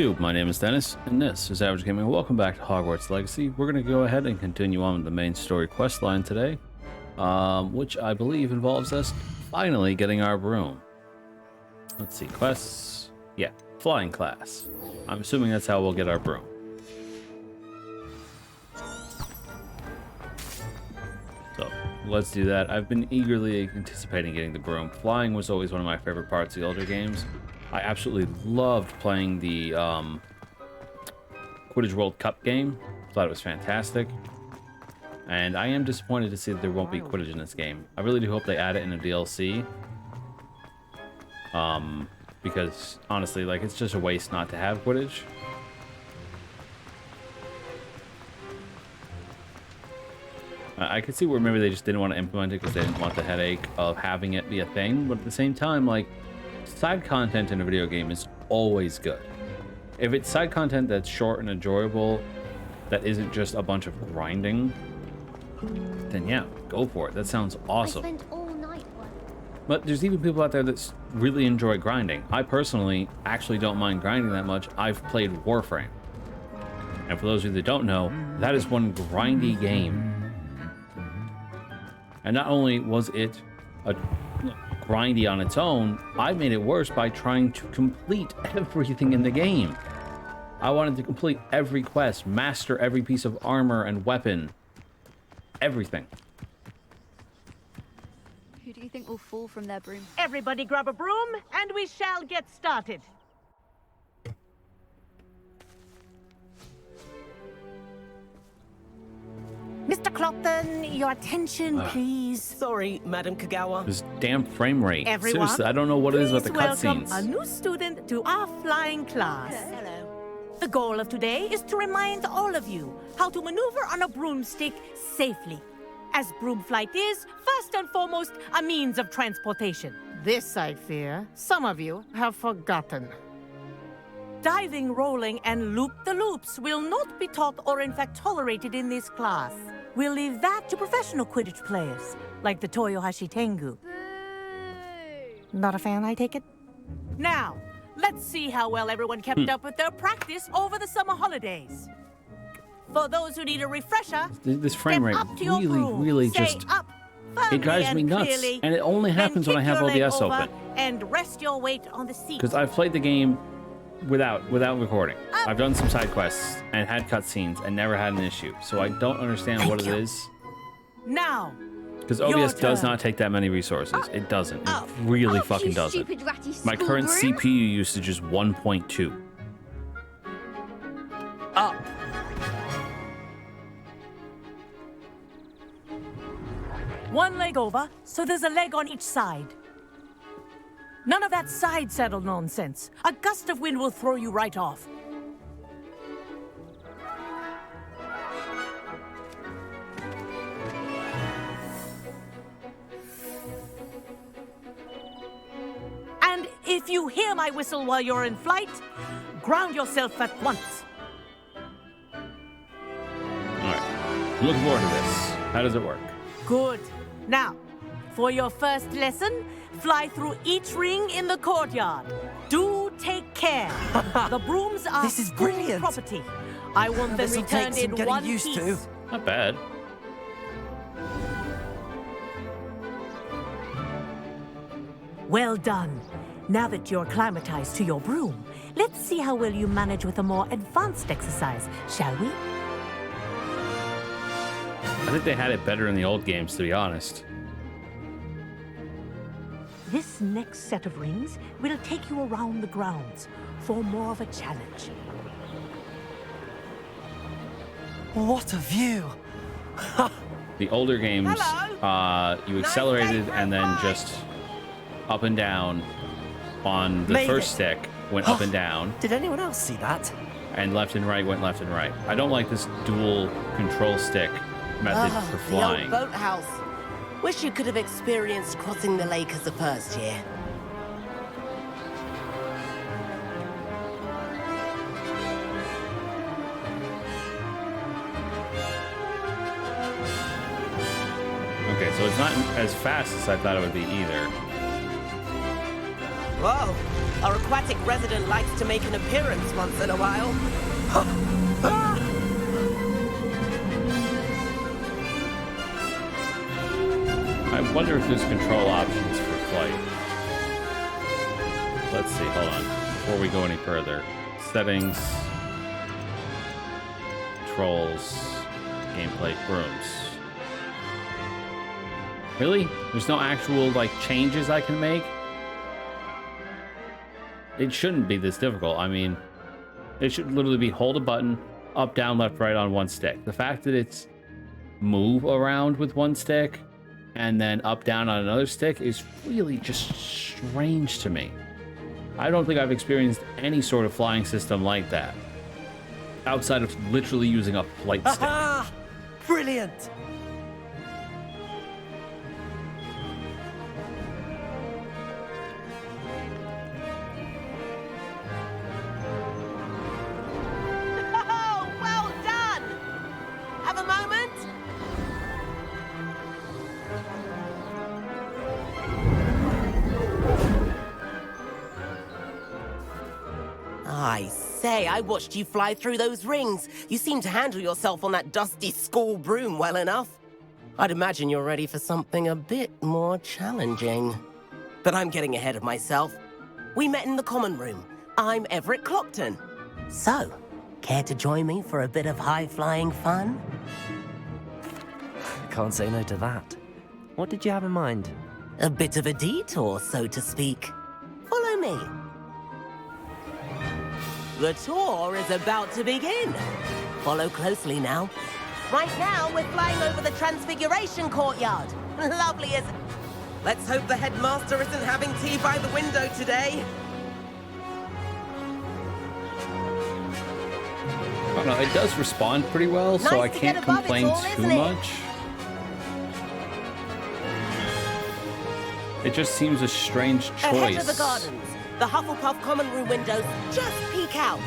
YouTube, my name is Dennis, and this is Average Gaming. Welcome back to Hogwarts Legacy. We're going to go ahead and continue on with the main story quest line today, which I believe involves us finally getting our broom. Let's see, quests. Yeah, flying class. I'm assuming that's how we'll get our broom. So, let's do that. I've been eagerly anticipating getting the broom. Flying was always one of my favorite parts of the older games. I absolutely loved playing the Quidditch World Cup game. Thought it was fantastic. And I am disappointed to see that there won't be Quidditch in this game. I really do hope they add it in a DLC. Because honestly, like, it's just a waste not to have Quidditch. I could see where maybe they just didn't want to implement it because they didn't want the headache of having it be a thing. But at the same time, like, side content in a video game is always good. If it's side content that's short and enjoyable, that isn't just a bunch of grinding, then yeah, go for it. That sounds awesome. I spent all night working. But there's even people out there that really enjoy grinding. I personally actually don't mind grinding that much. I've played Warframe. And for those of you that don't know, that is one grindy game. And not only was it a grindy on its own, I made it worse by trying to complete everything in the game. I wanted to complete every quest, master every piece of armor and weapon, everything. Who do you think will fall from their broom? Everybody grab a broom, and we shall get started. Mr. Clopton, your attention, please. Sorry, Madam Kagawa. This damn frame rate. Everyone, Seriously, I don't know what it is with the welcome cutscenes. a new student to our flying class. Hello. The goal of today is to remind all of you how to maneuver on a broomstick safely, as broom flight is, first and foremost, a means of transportation. This, I fear, some of you have forgotten. Diving, rolling, and loop-the-loops will not be taught or in fact tolerated in this class. We'll leave that to professional Quidditch players, like the Toyohashi Tengu. Not a fan, I take it? Now, let's see how well everyone kept up with their practice over the summer holidays. For those who need a refresher, This frame rate step up to your really, broom. really Say just... up, It drives firmly me and nuts. clearly, And it only then happens when I kick have your leg OBS over open. and rest your weight on the seat. Because I've played the game without recording. I've done some side quests and had cutscenes and never had an issue. So I don't understand what it is. Now, Because your OBS does turn. not take that many resources. It doesn't. It Up. really Up, fucking you doesn't. stupid ratty My school current broom. CPU usage is 1.2. Up. one leg over, so there's a leg on each side. None of that side saddle nonsense. A gust of wind will throw you right off. And if you hear my whistle while you're in flight, ground yourself at once. Alright. Looking forward to this. How does it work? Good. Now, for your first lesson, fly through each ring in the courtyard. Do take care. The brooms are This is school brilliant. property. I want them This'll take returned some in getting one used piece. to. Not bad. Well done. Now that you're acclimatized to your broom, let's see how well you manage with a more advanced exercise, shall we? I think they had it better in the old games, to be honest. This next set of rings will take you around the grounds for more of a challenge. What a view. The older games, you accelerated and then just up and down on the Made first it. stick, went up and down, Did anyone else see that? and left and right went left and right. I don't like this dual control stick method for flying. The old boathouse. Wish you could have experienced crossing the lake as a first year. Okay, so it's not as fast as I thought it would be either. Whoa, our aquatic resident likes to make an appearance once in a while. I wonder if there's control options for flight. Let's see, hold on. Before we go any further. Settings. Controls. Gameplay. Brooms. Really? There's no actual, like, changes I can make? It shouldn't be this difficult. I mean, it should literally be hold a button, up, down, left, right on one stick. The fact that it's move around with one stick and then up, down on another stick is really just strange to me. I don't think I've experienced any sort of flying system like that. Outside of literally using a flight stick. Ah, brilliant! Oh, well done! Have a moment? I say, I watched you fly through those rings. You seem to handle yourself on that dusty school broom well enough. I'd imagine you're ready for something a bit more challenging. But I'm getting ahead of myself. We met in the common room. I'm Everett Clopton. So, care to join me for a bit of high-flying fun? Can't say no to that. What did you have in mind? A bit of a detour, so to speak. Follow me. The tour is about to begin. Follow closely now. Right now, we're flying over the Transfiguration Courtyard. Lovely, isn't it? Let's hope the headmaster isn't having tea by the window today. I don't know, it does respond pretty well, so I Nice to can't get above it complain all, too isn't it? much. It just seems a strange choice. Ahead of the gardens, the Hufflepuff common room windows just peek out.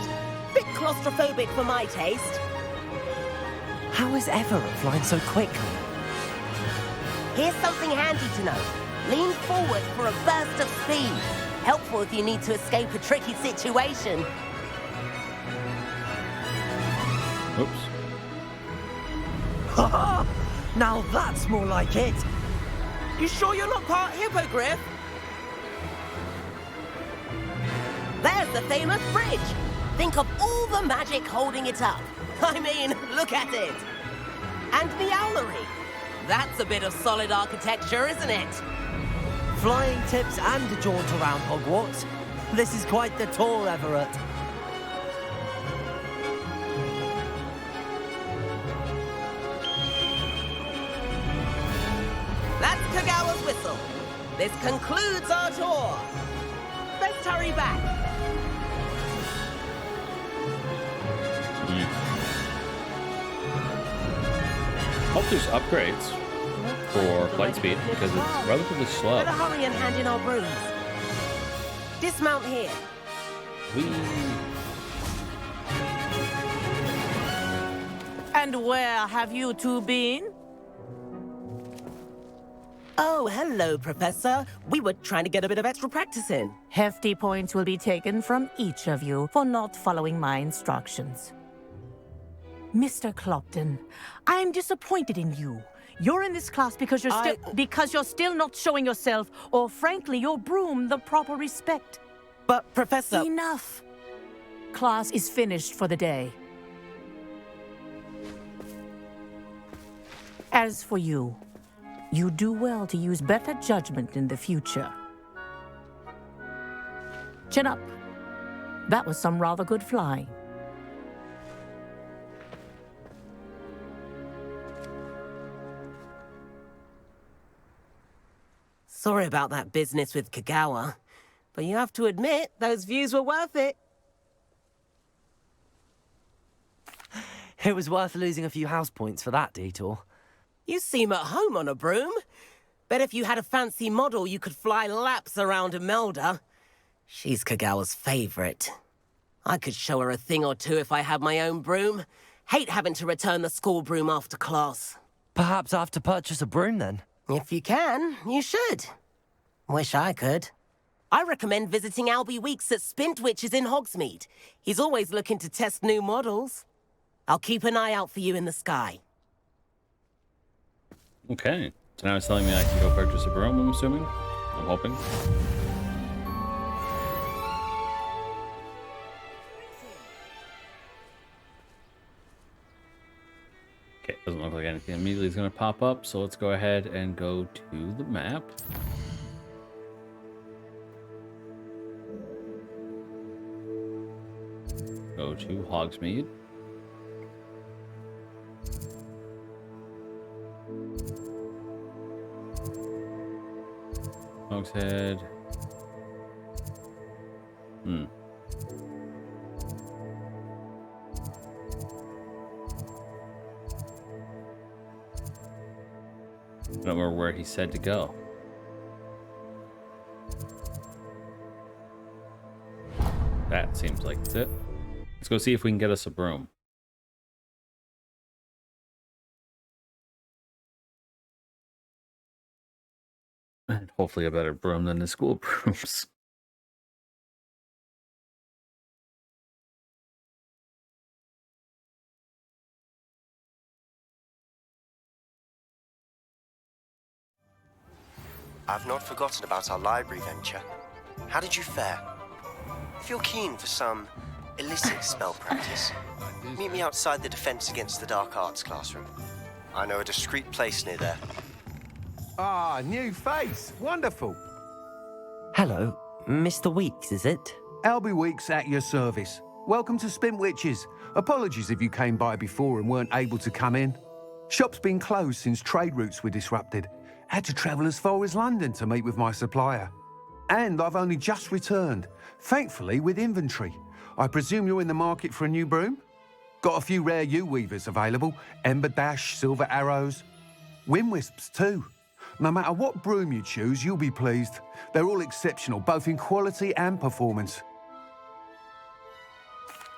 Bit claustrophobic for my taste. How is Everett flying so quickly? Here's something handy to know. Lean forward for a burst of speed. Helpful if you need to escape a tricky situation. Oops. Now that's more like it! You sure you're not part hippogriff? There's the famous bridge. Think of all the magic holding it up. I mean, look at it. And the owlery. That's a bit of solid architecture, isn't it? Flying tips and a jaunt around Hogwarts. This is quite the tour, Everett. That's Kagawa's whistle. This concludes our tour. Let's hurry back. Hope there's upgrades for flight speed because it's relatively slow. Better hurry and hand in our brooms. Dismount here. And where have you two been? Oh, hello, Professor. We were trying to get a bit of extra practice in. Hefty points will be taken from each of you for not following my instructions. Mr. Clopton, I am disappointed in you. You're in this class because you're still not showing yourself, or frankly, your broom the proper respect. But, Professor... Enough. Class is finished for the day. As for you, you do well to use better judgment in the future. Chin up. That was some rather good flying. Sorry about that business with Kagawa, but you have to admit, those views were worth it. It was worth losing a few house points for that detour. You seem at home on a broom. Bet if you had a fancy model, you could fly laps around Imelda. She's Kagawa's favorite. I could show her a thing or two if I had my own broom. Hate having to return the school broom after class. Perhaps I have to purchase a broom then? If you can, you should. Wish I could. I recommend visiting Albie Weeks at Spintwitches in Hogsmeade. He's always looking to test new models. I'll keep an eye out for you in the sky. Okay. So now it's telling me I can go purchase a broom, I'm assuming? I'm hoping. Okay, doesn't look like anything immediately is going to pop up, so let's go ahead and go to the map. Go to Hogsmeade. Hogshead. I don't remember where he said to go. That seems like it's it. Let's go see if we can get us a broom. And hopefully a better broom than the school brooms. I've not forgotten about our library venture. How did you fare? If you're keen for some illicit spell practice, meet me outside the Defense Against the Dark Arts classroom. I know a discreet place near there. Ah, new face. Wonderful. Hello, Mr. Weeks, is it? Albie Weeks at your service. Welcome to Spintwitches. Apologies if you came by before and weren't able to come in. Shop's been closed since trade routes were disrupted. Had to travel as far as London to meet with my supplier. And I've only just returned, thankfully with inventory. I presume you're in the market for a new broom? Got a few rare yew-weavers available. Ember Dash, Silver Arrows. Wind-wisps too. No matter what broom you choose, you'll be pleased. They're all exceptional, both in quality and performance.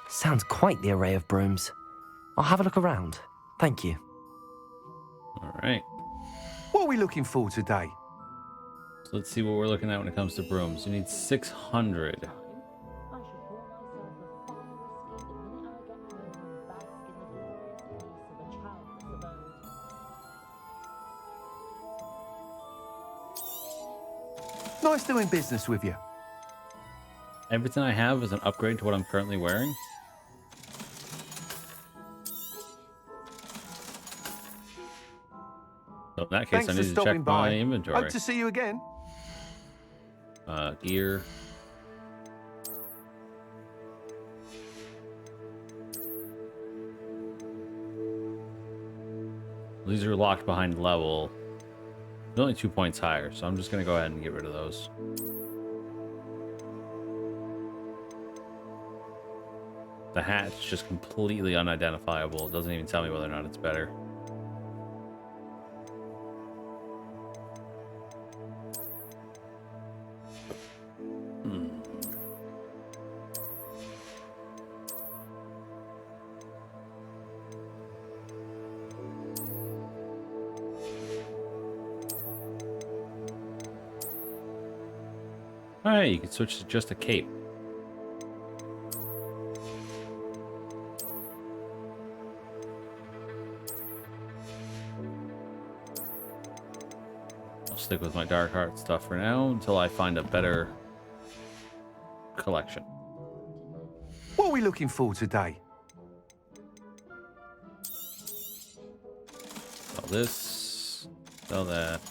Sounds quite the array of brooms. I'll have a look around. Thank you. All right. What are we looking for today? So let's see what we're looking at when it comes to brooms. You need 600. Nice doing business with you. Everything I have is an upgrade to what I'm currently wearing. So in that case, Thanks I for need to check stopping by. my inventory. Hope to see you again. Gear. These are locked behind level. They're only 2 points higher, so I'm just going to go ahead and get rid of those. The hat's just completely unidentifiable. It doesn't even tell me whether or not it's better. Alright, you can switch to just a cape. I'll stick with my dark art stuff for now until I find a better collection. What are we looking for today? Sell this, sell that.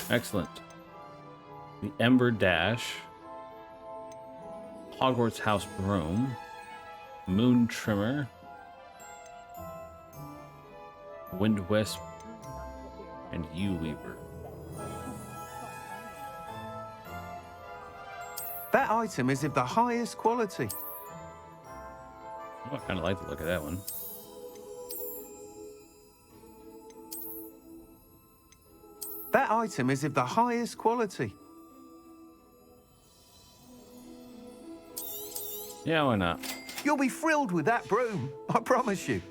Excellent. The Ember Dash, Hogwarts House Broom, Moon Trimmer, Wind Wisp, and Yew Weaver. That item is of the highest quality. Oh, I kind of like the look of that one. That item is of the highest quality. Yeah, why not? You'll be thrilled with that broom, I promise you.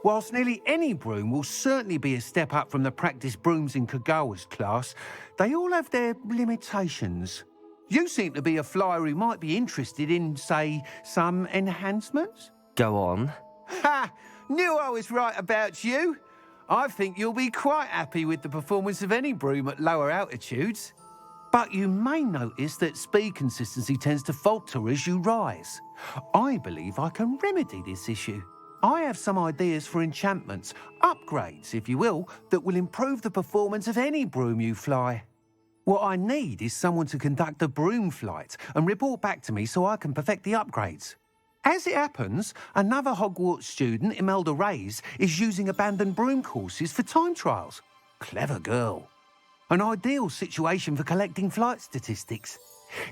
Whilst nearly any broom will certainly be a step up from the practice brooms in Kagawa's class, they all have their limitations. You seem to be a flyer who might be interested in, say, some enhancements? Go on. Ha! Knew I was right about you. I think you'll be quite happy with the performance of any broom at lower altitudes. But you may notice that speed consistency tends to falter as you rise. I believe I can remedy this issue. I have some ideas for enchantments, upgrades, if you will, that will improve the performance of any broom you fly. What I need is someone to conduct a broom flight and report back to me so I can perfect the upgrades. As it happens, another Hogwarts student, Imelda Reyes, is using abandoned broom courses for time trials. Clever girl. An ideal situation for collecting flight statistics.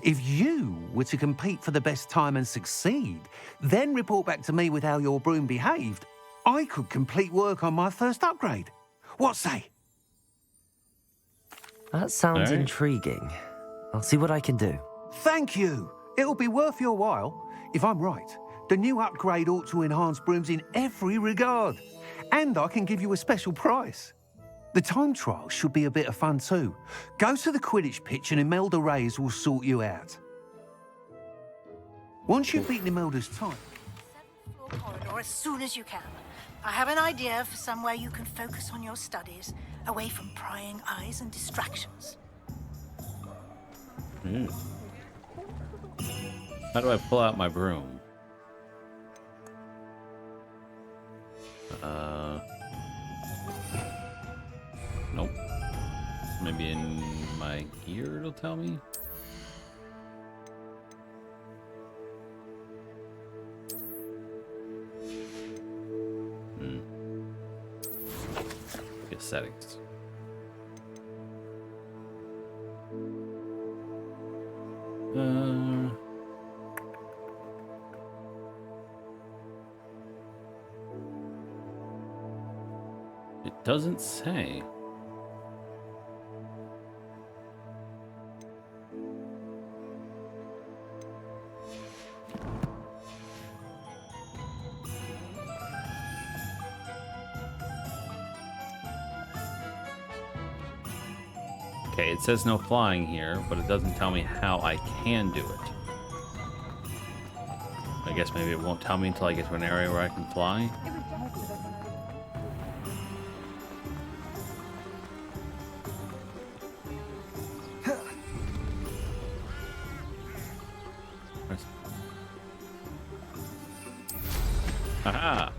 If you were to compete for the best time and succeed, then report back to me with how your broom behaved, I could complete work on my first upgrade. What say? That sounds All right. intriguing. I'll see what I can do. Thank you. It'll be worth your while. If I'm right, the new upgrade ought to enhance brooms in every regard. And I can give you a special price. The time trial should be a bit of fun too. Go to the Quidditch pitch and Imelda Reyes will sort you out. Once you've beaten Imelda's time... Corridor as soon as you can. I have an idea for somewhere you can focus on your studies, away from prying eyes and distractions. How do I pull out my broom? Nope. Maybe in my gear it'll tell me. Get settings. It doesn't say. Okay, it says no flying here, but it doesn't tell me how I can do it. I guess maybe it won't tell me until I get to an area where I can fly. Aha!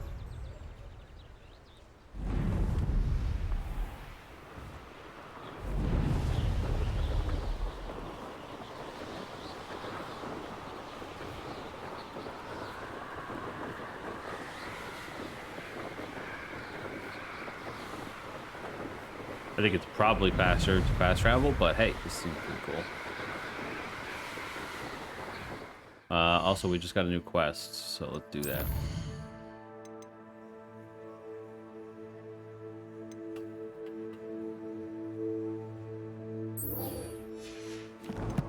I think it's probably faster to fast travel, but hey, this seems pretty cool. Also, we just got a new quest, so let's do that.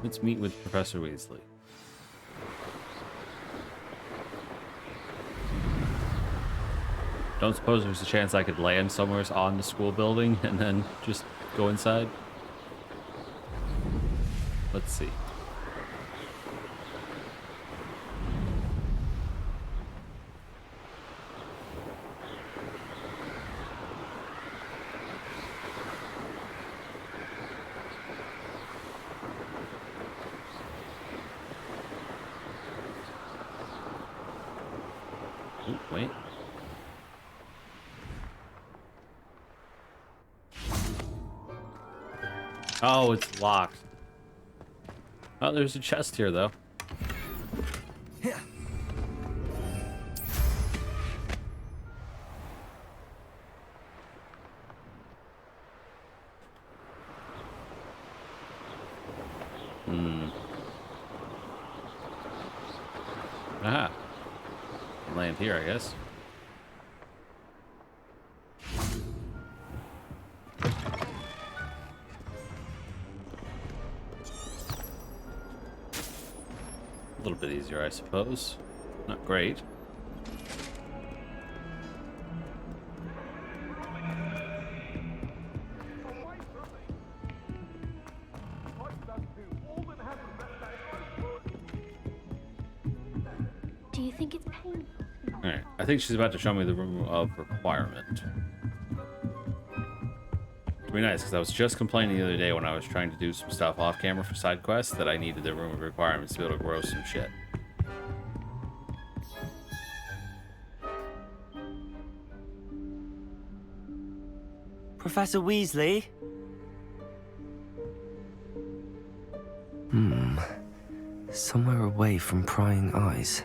Let's meet with Professor Weasley. Don't suppose there's a chance I could land somewhere on the school building and then just go inside? Let's see. Oh, wait. Oh, it's locked. Oh, there's a chest here, though. Aha. Land here, I guess. A little bit easier, I suppose. Not great. think it's painful? Alright, I think she's about to show me the room of requirement. It'd be nice, because I was just complaining the other day when I was trying to do some stuff off camera for side quests that I needed the room of requirements to be able to grow some shit. Professor Weasley? Somewhere away from prying eyes.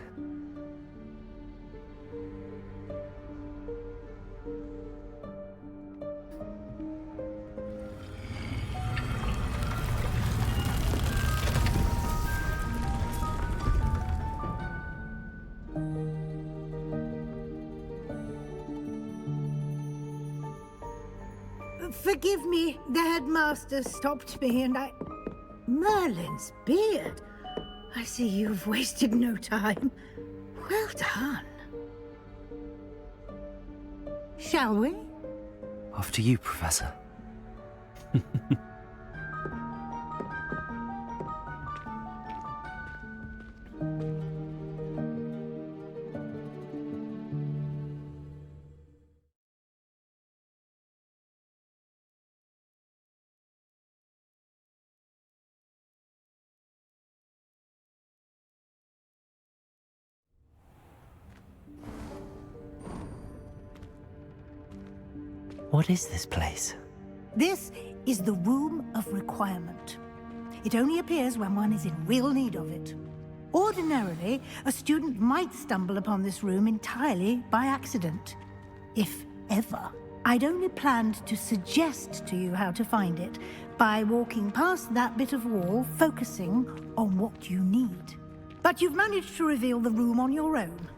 Forgive me, the headmaster stopped me and I... Merlin's beard. I see you've wasted no time. Well done. Shall we? After you, Professor. What is this place? This is the Room of Requirement. It only appears when one is in real need of it. Ordinarily, a student might stumble upon this room entirely by accident. If ever. I'd only planned to suggest to you how to find it by walking past that bit of wall, focusing on what you need. But you've managed to reveal the room on your own.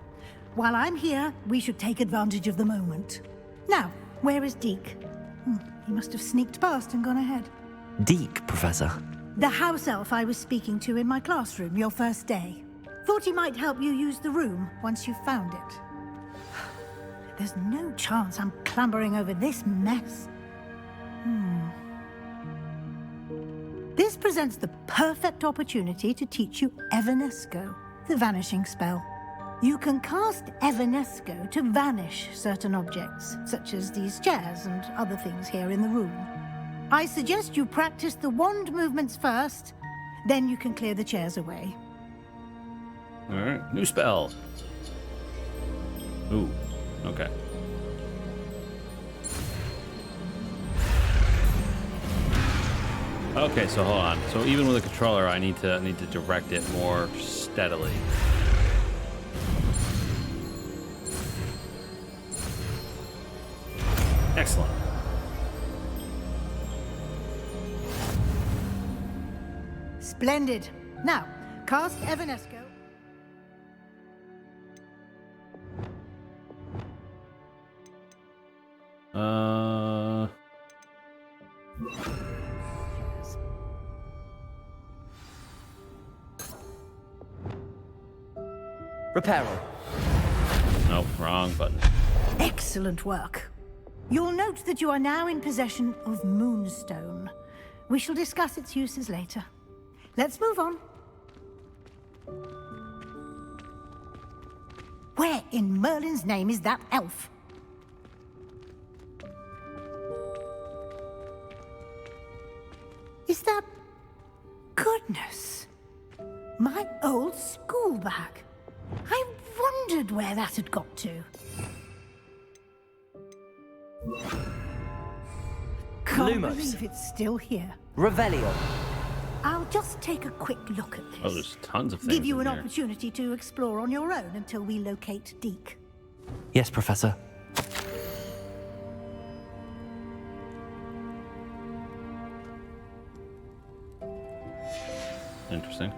While I'm here, we should take advantage of the moment. Now, where is Deke? He must have sneaked past and gone ahead. Deke, Professor. The house elf I was speaking to in my classroom your first day. Thought he might help you use the room once you found it. There's no chance I'm clambering over this mess. This presents the perfect opportunity to teach you Evanesco, the vanishing spell. You can cast Evanesco to vanish certain objects, such as these chairs and other things here in the room. I suggest you practice the wand movements first, then you can clear the chairs away. Alright, new spell. Ooh, okay. Okay, so hold on. So even with a controller, I need to direct it more steadily. Excellent. Splendid. Now, cast Evanesco. Reparo. Nope, wrong button. Excellent work. You'll note that you are now in possession of Moonstone. We shall discuss its uses later. Let's move on. Where in Merlin's name is that elf? Is that... Goodness! My old school bag. I wondered where that had got to. Can't Lumos. believe it's still here. Revelio. I'll just take a quick look at this. Oh, there's tons of things Give you in an here. opportunity to explore on your own until we locate Deke. Yes, Professor. Interesting.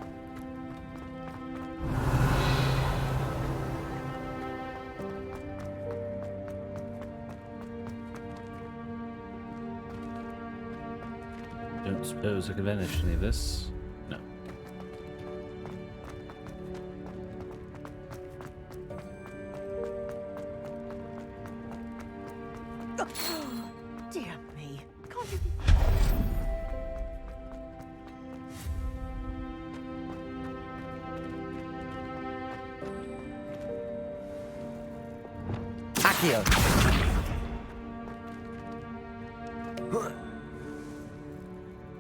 Don't suppose I could vanish any of this. No. Dear me. Can't you... Accio.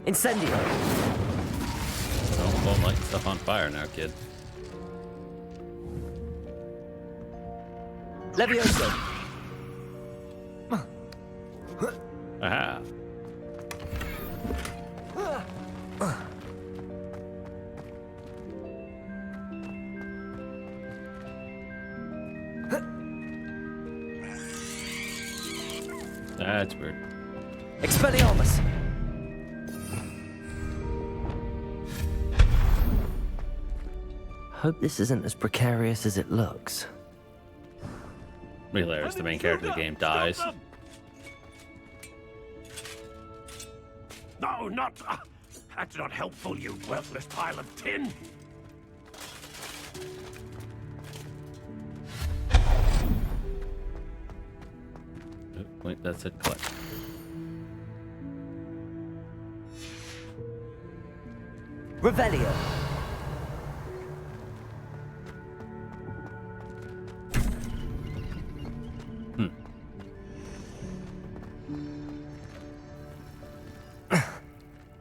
Incendio. Don't light stuff on fire now, kid. Levioso. Aha. That's weird. Expelliarmus. Hope this isn't as precarious as it looks. Hilarious, the main character of the game dies. No, not... that's not helpful, you worthless pile of tin. Oh, wait, that's it. Collect. Revelio.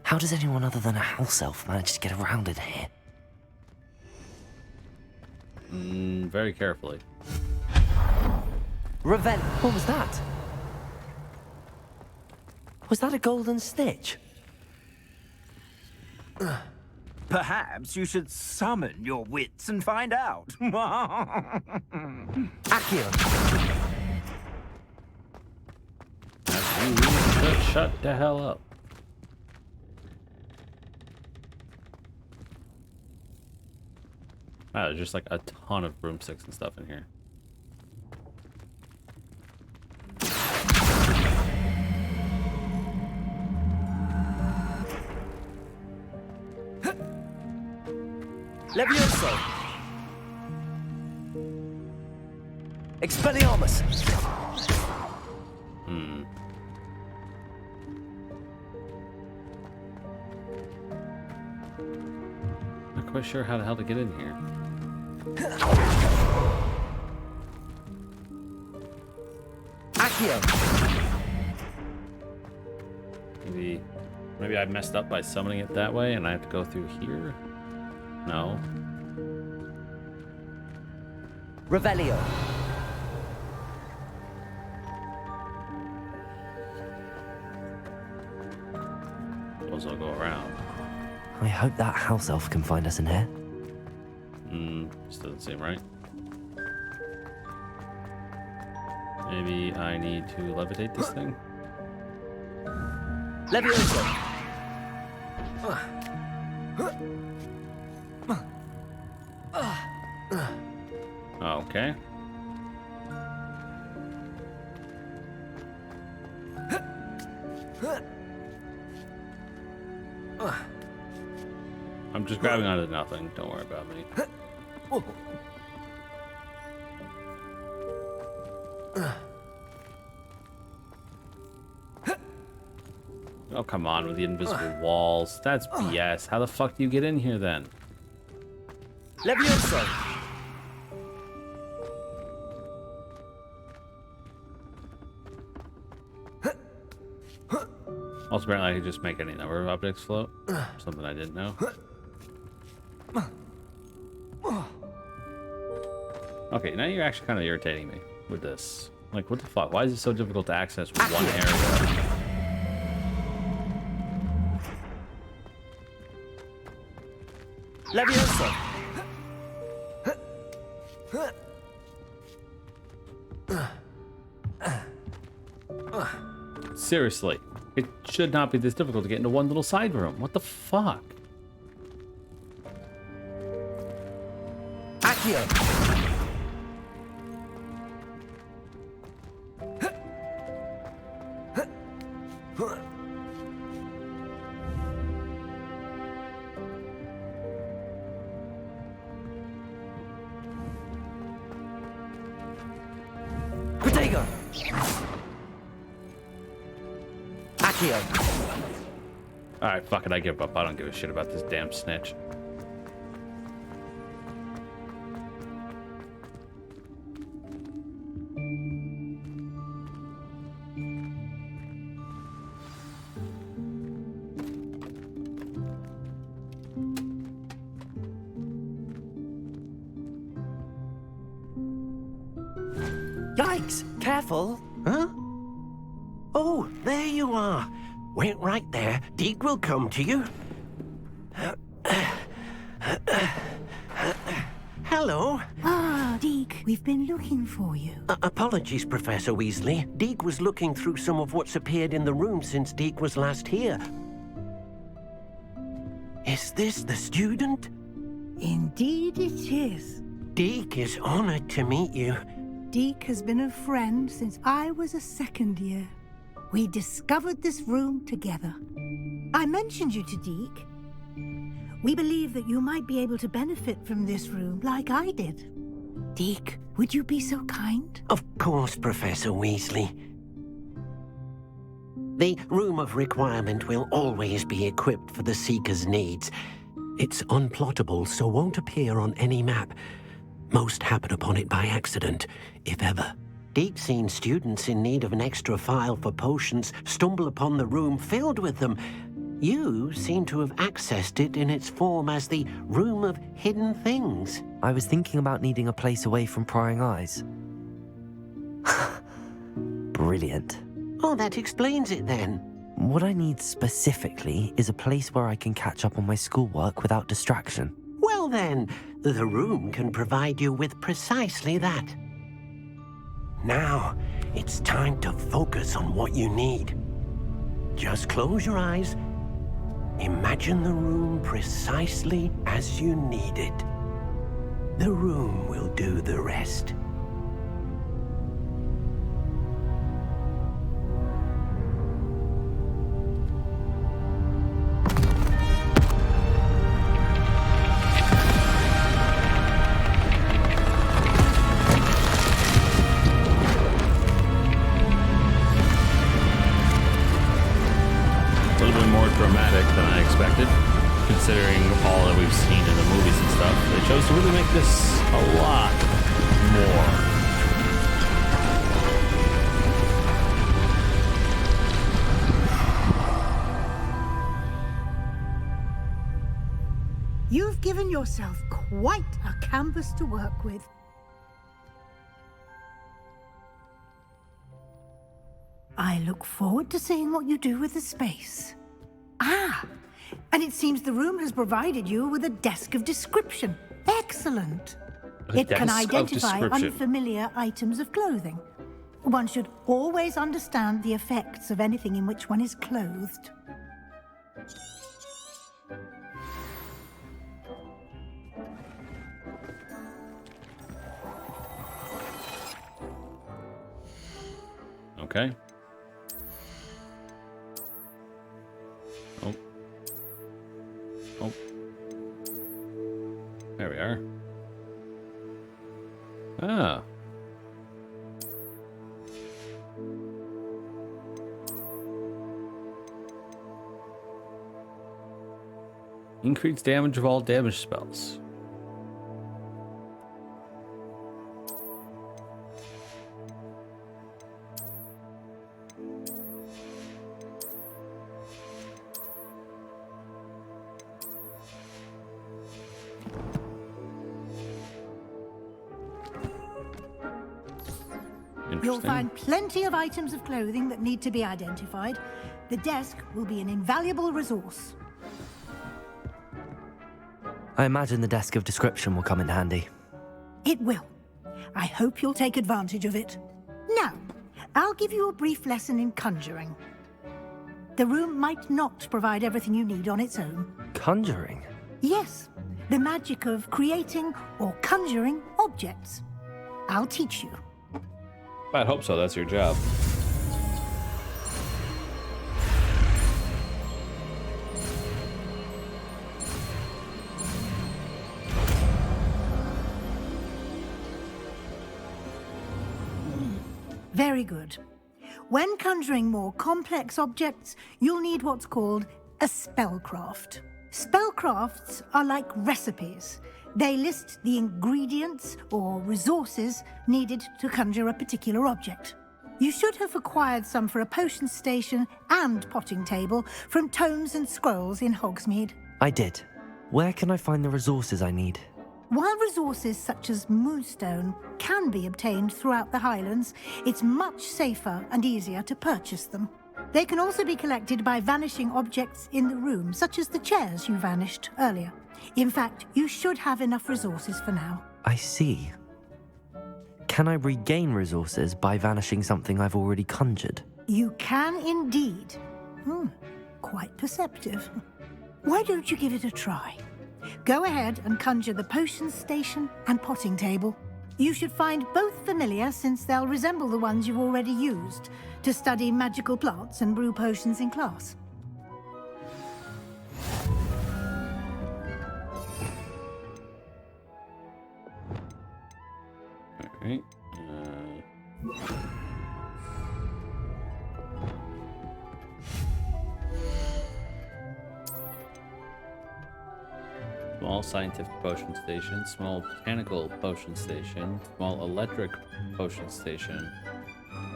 How does anyone other than a house elf manage to get around in here? Very carefully. Revel. What was that? Was that a golden snitch? Perhaps you should summon your wits and find out. Accio. Shut the hell up. Wow, there's just like a ton of broomsticks and stuff in here. Levioso. Expelliarmus. Not quite sure how the hell to get in here. Accio. Maybe I messed up by summoning it that way and I have to go through here? No. Revelio. Suppose I'll go around. I hope that house elf can find us in here. This doesn't seem right. Maybe I need to levitate this thing? Levioso. Okay. I'm just grabbing onto nothing. Don't worry about me. Oh, come on with the invisible walls. That's BS. How the fuck do you get in here then? Levioso. Also, apparently I could just make any number of objects float. Something I didn't know. Okay, now you're actually kind of irritating me with this. Like, what the fuck? Why is it so difficult to access one area? Levioso. Seriously, it should not be this difficult to get into one little side room. What the fuck? Accio. Protego. Accio. Alright, fuck it, I give up. I don't give a shit about this damn snitch. Yikes! Careful! Huh? Oh, there you are. Wait right there. Deke will come to you. Hello. Ah, Deke, we've been looking for you. Apologies, Professor Weasley. Deke was looking through some of what's appeared in the room since Deke was last here. Is this the student? Indeed it is. Deke is honored to meet you. Deke has been a friend since I was a second year. We discovered this room together. I mentioned you to Deke. We believe that you might be able to benefit from this room like I did. Deke, would you be so kind? Of course, Professor Weasley. The Room of Requirement will always be equipped for the Seeker's needs. It's unplottable, so won't appear on any map. Most happen upon it by accident, if ever. Deke's seen students in need of an extra file for potions stumble upon the room filled with them. You seem to have accessed it in its form as the Room of Hidden Things. I was thinking about needing a place away from prying eyes. Brilliant. Oh, that explains it then. What I need specifically is a place where I can catch up on my schoolwork without distraction. Well then, the room can provide you with precisely that. Now, it's time to focus on what you need. Just close your eyes. Imagine the room precisely as you need it. The room will do the rest. Considering all that we've seen in the movies and stuff, they chose to really make this a lot more. You've given yourself quite a canvas to work with. I look forward to seeing what you do with the space. Ah! And it seems the room has provided you with a desk of description. Excellent. It can identify unfamiliar items of clothing. One should always understand the effects of anything in which one is clothed. Okay. Oh. Oh. There we are. Ah. Increased damage of all damage spells. You'll find plenty of items of clothing that need to be identified. The desk will be an invaluable resource. I imagine the desk of description will come in handy. It will. I hope you'll take advantage of it. Now, I'll give you a brief lesson in conjuring. The room might not provide everything you need on its own. Conjuring? Yes, the magic of creating or conjuring objects. I'll teach you. I'd hope so. That's your job. Very good. When conjuring more complex objects, you'll need what's called a spellcraft. Spellcrafts are like recipes. They list the ingredients or resources needed to conjure a particular object. You should have acquired some for a potion station and potting table from tomes and scrolls in Hogsmeade. I did. Where can I find the resources I need? While resources such as moonstone can be obtained throughout the Highlands, it's much safer and easier to purchase them. They can also be collected by vanishing objects in the room, such as the chairs you vanished earlier. In fact, you should have enough resources for now. I see. Can I regain resources by vanishing something I've already conjured? You can indeed. Quite perceptive. Why don't you give it a try? Go ahead and conjure the potion station and potting table. You should find both familiar, since they'll resemble the ones you've already used to study magical plants and brew potions in class. Alright. Small scientific potion station, small botanical potion station, small electric potion station,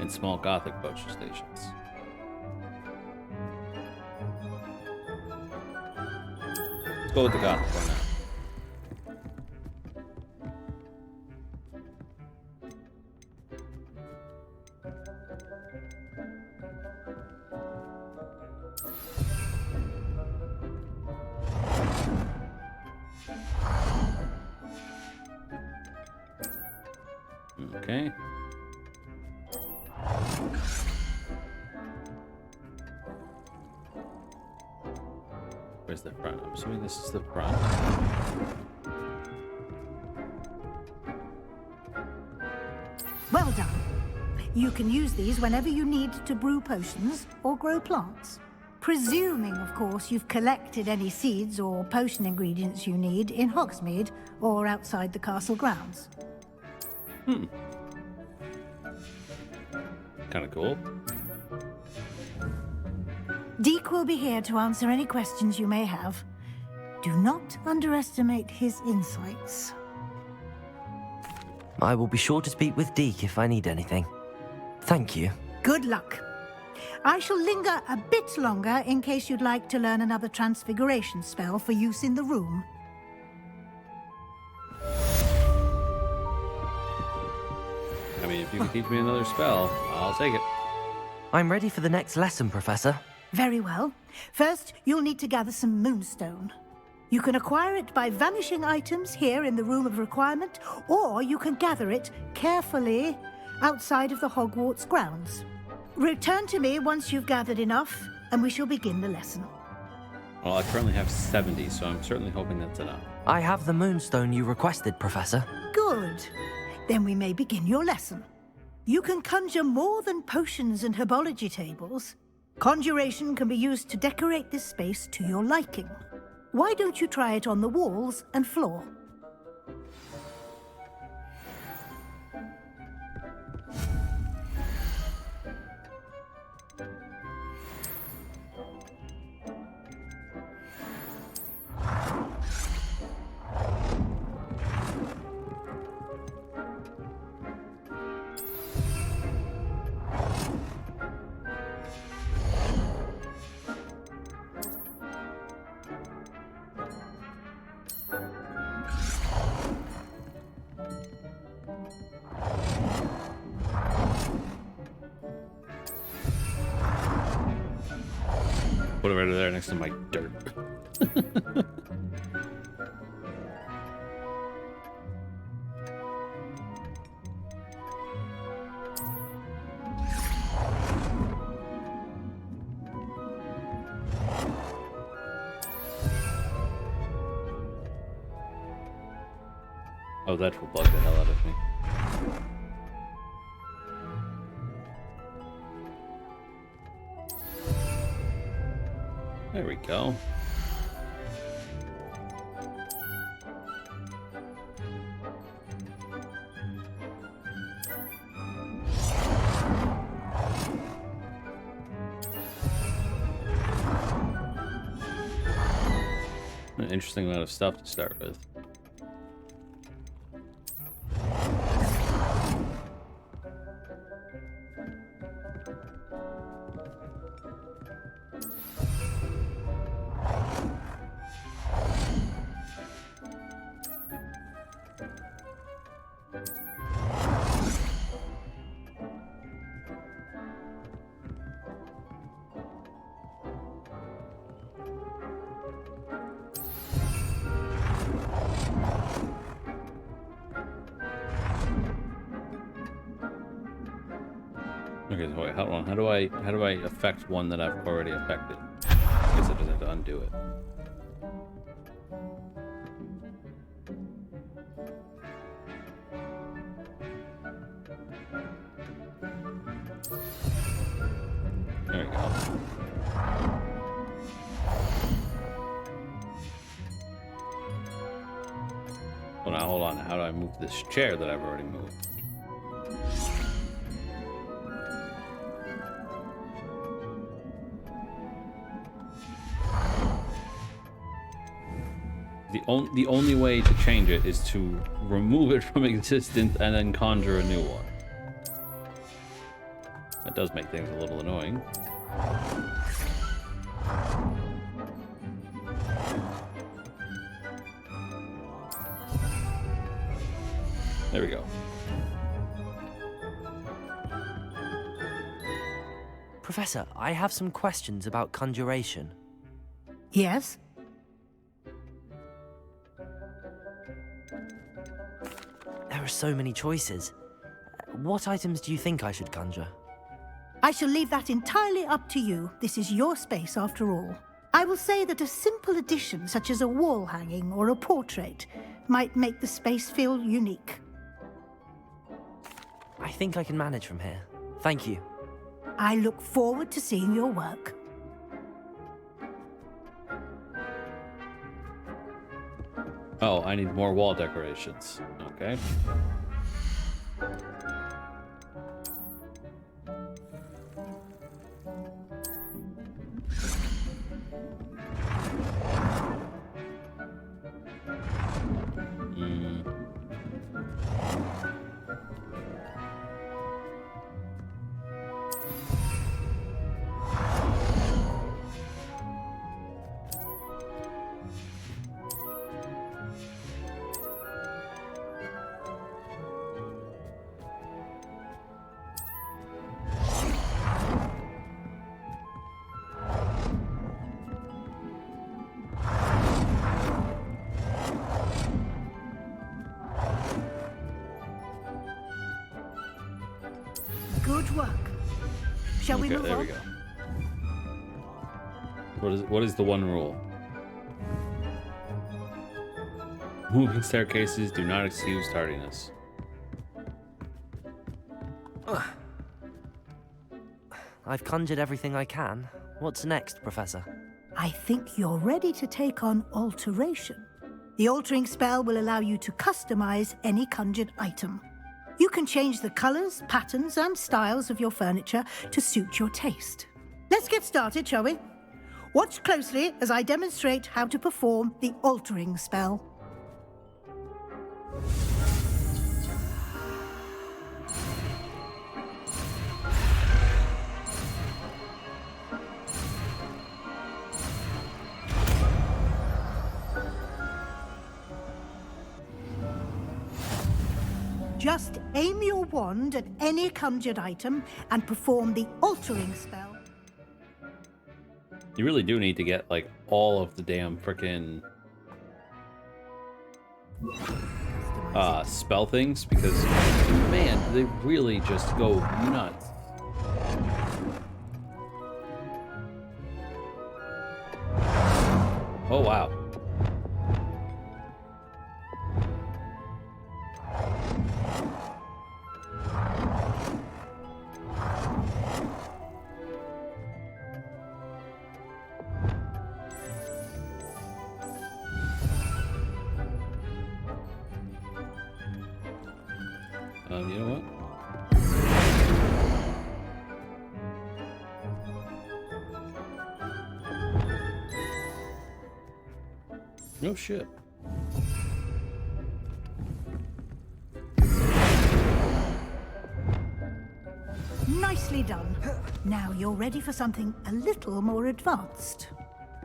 and small gothic potion stations. Let's go with the gothic one now. Okay. Where's the front? I'm assuming this is the front. Well done. You can use these whenever you need to brew potions or grow plants. Presuming, of course, you've collected any seeds or potion ingredients you need in Hogsmeade or outside the castle grounds. Kind of cool. Deke will be here to answer any questions you may have. Do not underestimate his insights. I will be sure to speak with Deke if I need anything. Thank you. Good luck. I shall linger a bit longer in case you'd like to learn another transfiguration spell for use in the room. I mean, if you can teach me another spell, I'll take it. I'm ready for the next lesson, Professor. Very well. First, you'll need to gather some moonstone. You can acquire it by vanishing items here in the Room of Requirement, or you can gather it carefully outside of the Hogwarts grounds. Return to me once you've gathered enough, and we shall begin the lesson. Well, I currently have 70, so I'm certainly hoping that's enough. I have the moonstone you requested, Professor. Good. Then we may begin your lesson. You can conjure more than potions and herbology tables. Conjuration can be used to decorate this space to your liking. Why don't you try it on the walls and floor? Put it right there next to my dirt. Oh, that will bug the hell out of me. There we go. An interesting amount of stuff to start with. Okay, so wait, hold on. How do I affect one that I've already affected? I guess I just have to undo it. There we go. Well, now hold on. How do I move this chair that I've already moved? The only way to change it is to remove it from existence and then conjure a new one. That does make things a little annoying. There we go. Professor, I have some questions about conjuration. Yes? There are so many choices. What items do you think I should conjure? I shall leave that entirely up to you. This is your space after all. I will say that a simple addition, such as a wall hanging or a portrait, might make the space feel unique. I think I can manage from here. Thank you. I look forward to seeing your work. Oh, I need more wall decorations. Okay. Good work. Shall we Okay, move there on? we go. What is the one rule? Moving staircases do not excuse tardiness. I've conjured everything I can. What's next, Professor? I think you're ready to take on alteration. The altering spell will allow you to customize any conjured item. You can change the colors, patterns, and styles of your furniture to suit your taste. Let's get started, shall we? Watch closely as I demonstrate how to perform the altering spell. Just aim your wand at any conjured item and perform the altering spell. You really do need to get like all of the damn frickin' spell things because man, they really just go nuts. Oh wow. You know what? No shit. Nicely done. Now you're ready for something a little more advanced.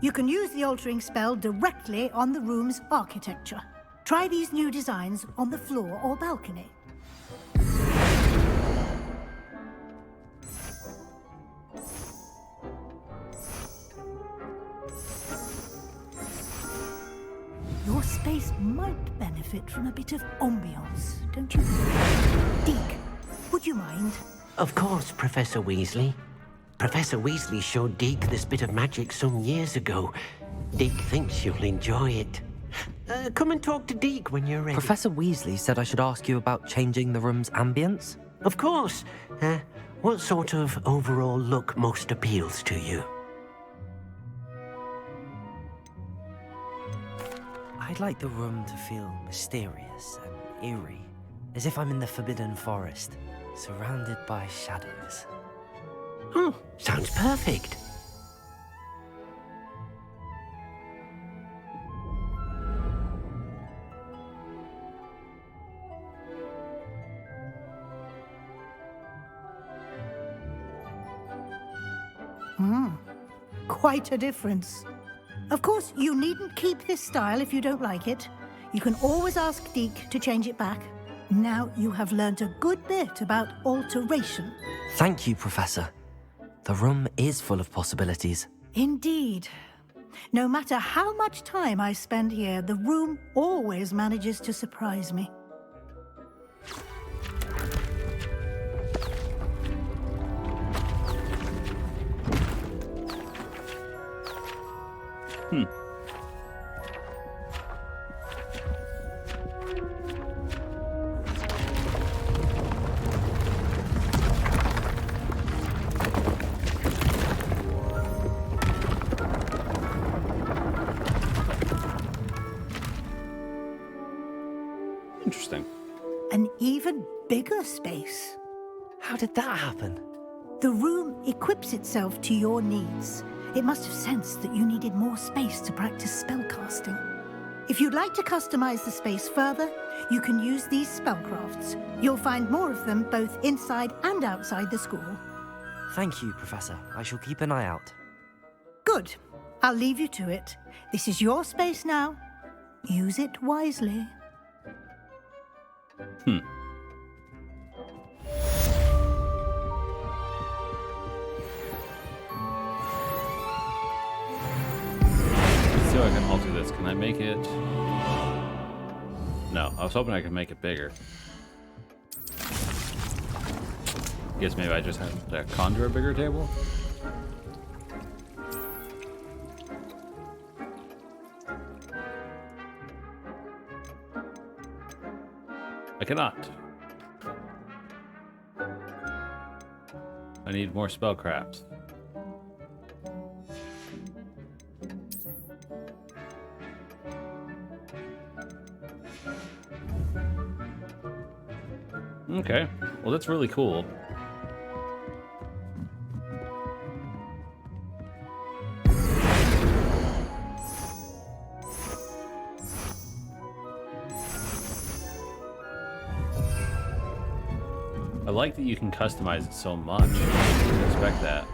You can use the altering spell directly on the room's architecture. Try these new designs on the floor or balcony. Your space might benefit from a bit of ambiance, don't you think? Deke, would you mind? Of course, Professor Weasley. Professor Weasley showed Deke this bit of magic some years ago. Deke thinks you'll enjoy it. Come and talk to Deke when you're ready. Professor Weasley said I should ask you about changing the room's ambience. Of course. What sort of overall look most appeals to you? I'd like the room to feel mysterious and eerie, as if I'm in the Forbidden Forest, surrounded by shadows. Oh, sounds perfect. Quite a difference. Of course, you needn't keep this style if you don't like it. You can always ask Deke to change it back. Now you have learnt a good bit about alteration. Thank you, Professor. The room is full of possibilities. Indeed. No matter how much time I spend here, the room always manages to surprise me. Interesting. An even bigger space. How did that happen? The room equips itself to your needs. It must have sensed that you needed more space to practice spellcasting. If you'd like to customize the space further, you can use these spellcrafts. You'll find more of them both inside and outside the school. Thank you, Professor. I shall keep an eye out. Good. I'll leave you to it. This is your space now. Use it wisely. See how I can alter this. Can I make it? No, I was hoping I could make it bigger. Guess maybe I just have to conjure a bigger table. I cannot. I need more spellcrafts. Okay, well that's really cool. I like that you can customize it so much. I didn't expect that.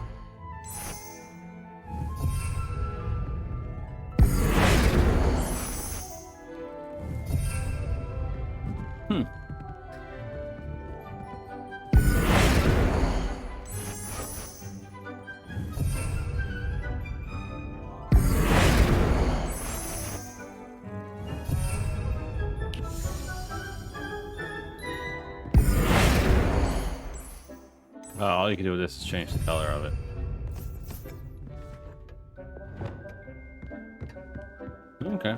Oh, all you can do with this is change the color of it. Okay.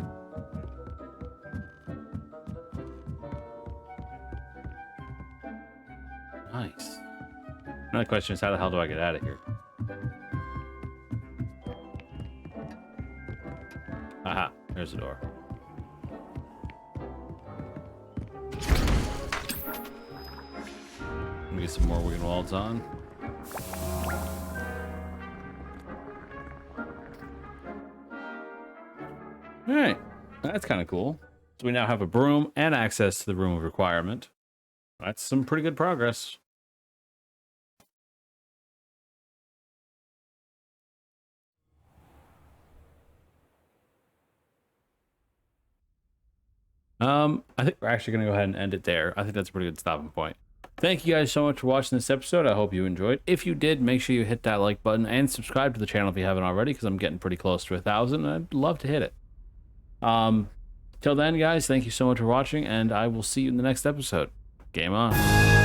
Nice. Another question is, how the hell do I get out of here? Aha, there's the door. Let me get some more Wiggenwalds on. Alright, that's kind of cool. So we now have a broom and access to the room of requirement. That's some pretty good progress. I think we're actually going to go ahead and end it there. I think that's a pretty good stopping point. Thank you guys so much for watching this episode. I hope you enjoyed. If you did, make sure you hit that like button and subscribe to the channel if you haven't already, because I'm getting pretty close to 1,000. I'd love to hit it. Till then, guys, thank you so much for watching, and I will see you in the next episode. Game on.